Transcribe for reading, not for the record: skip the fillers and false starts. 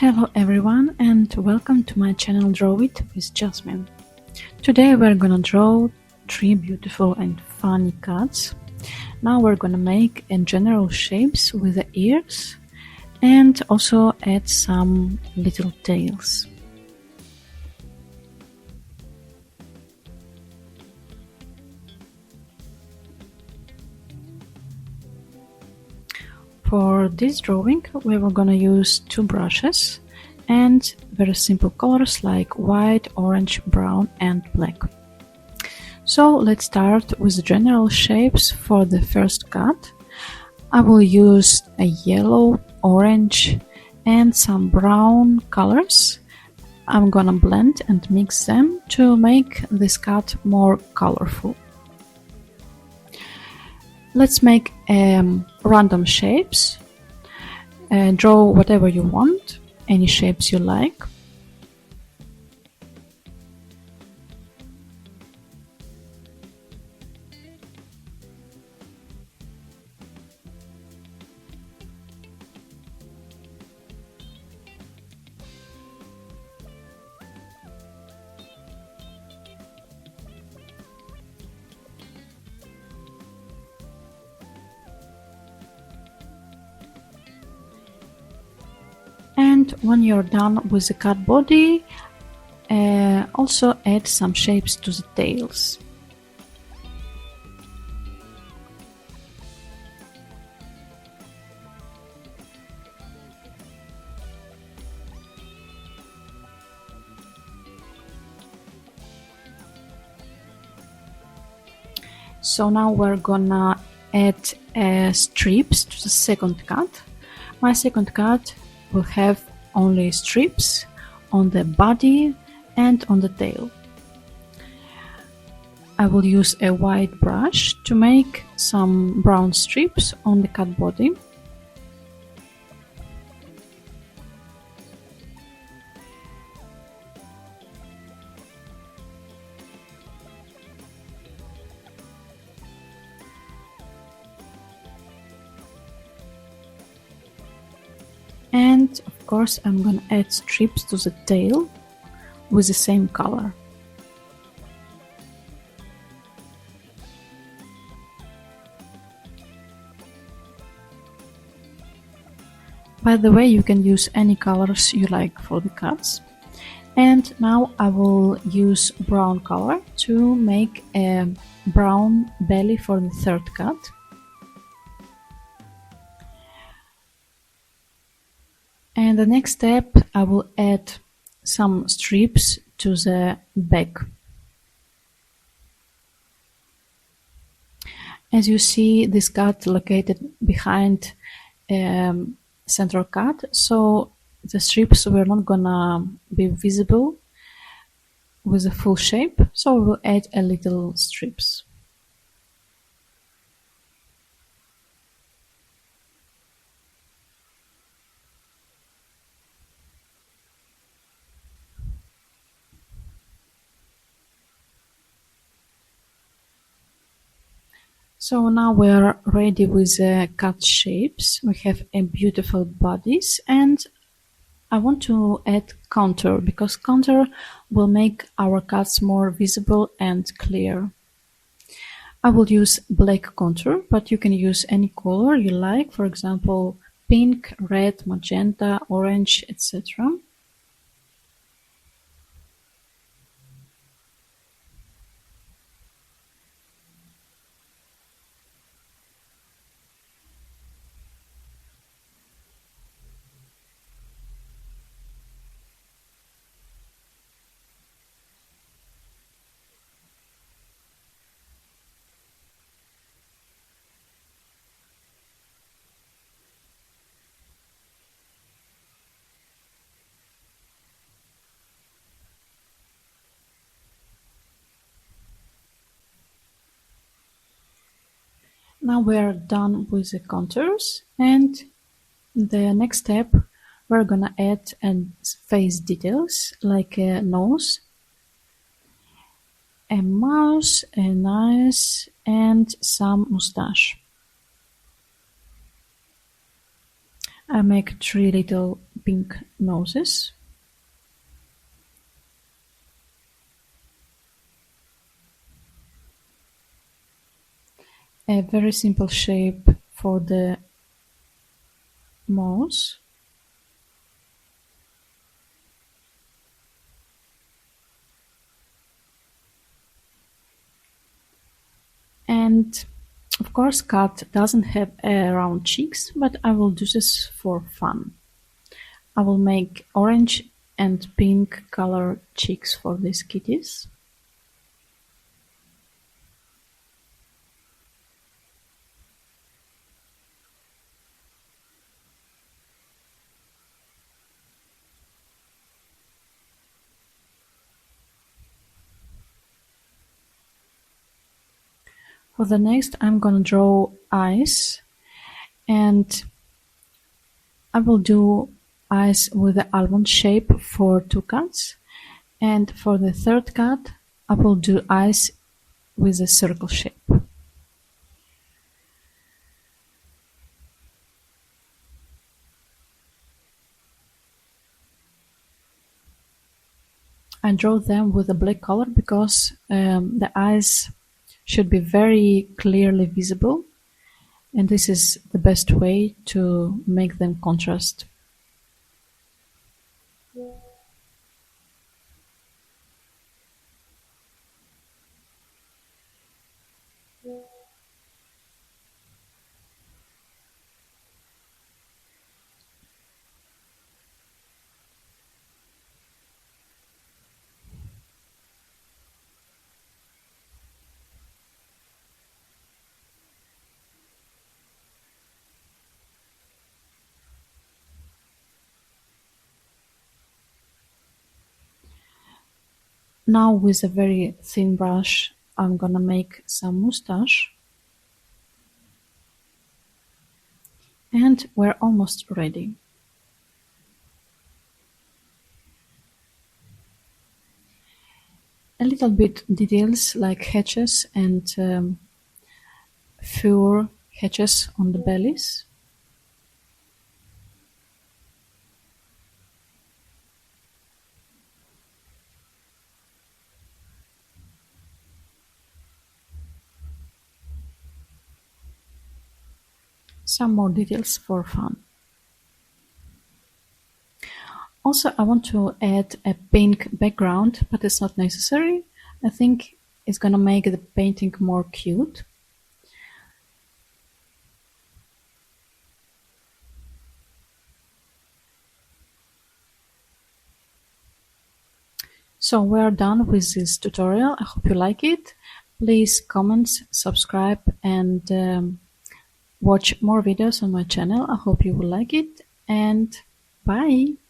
Hello everyone and welcome to my channel Draw It with Jasmine. Today we're gonna draw three beautiful and funny cats. Now we're gonna make general shapes with the ears and also add some little tails. For this drawing we were gonna use two brushes and very simple colors like white, orange, brown and black. So let's start with the general shapes. For the first cut I will use a yellow, orange and some brown colors. I'm gonna blend and mix them to make this cut more colorful. Let's make random shapes. Draw whatever you want, any shapes you like. And when you're done with the cat body, also add some shapes to the tails. So now we're gonna add strips to the second cut. My second cut will have only strips on the body and on the tail. I will use a white brush to make some brown strips on the cat body. And of course I'm gonna add strips to the tail with the same color. By the way, you can use any colors you like for the cats. And now I will use brown color to make a brown belly for the third cut. And the next step, I will add some strips to the back. As you see, this cut located behind central cut, so the strips were not gonna be visible with the full shape, so we will add a little strips. So now we are ready with the cut shapes. We have a beautiful bodies and I want to add contour because contour will make our cuts more visible and clear. I will use black contour, but you can use any color you like, for example pink, red, magenta, orange, etc. Now we are done with the contours, and the next step we're gonna add face details like a nose, a mouth, an eyes and some mustache. I make 3 little pink noses. A very simple shape for the nose. And of course, cat doesn't have round cheeks, but I will do this for fun. I will make orange and pink color cheeks for these kitties. For the next, I'm gonna draw eyes, and I will do eyes with the almond shape for 2 cats, and for the third cat, I will do eyes with a circle shape. I draw them with a black color because the eyes should be very clearly visible, and this is the best way to make them contrast. Now with a very thin brush, I'm gonna make some mustache. And we're almost ready. A little bit details like hatches and fur hatches on the bellies. Some more details for fun. Also, I want to add a pink background, but it's not necessary. I think it's gonna make the painting more cute. So we are done with this tutorial. I hope you like it. Please comment, subscribe, and watch more videos on my channel. I hope you will like it, and bye!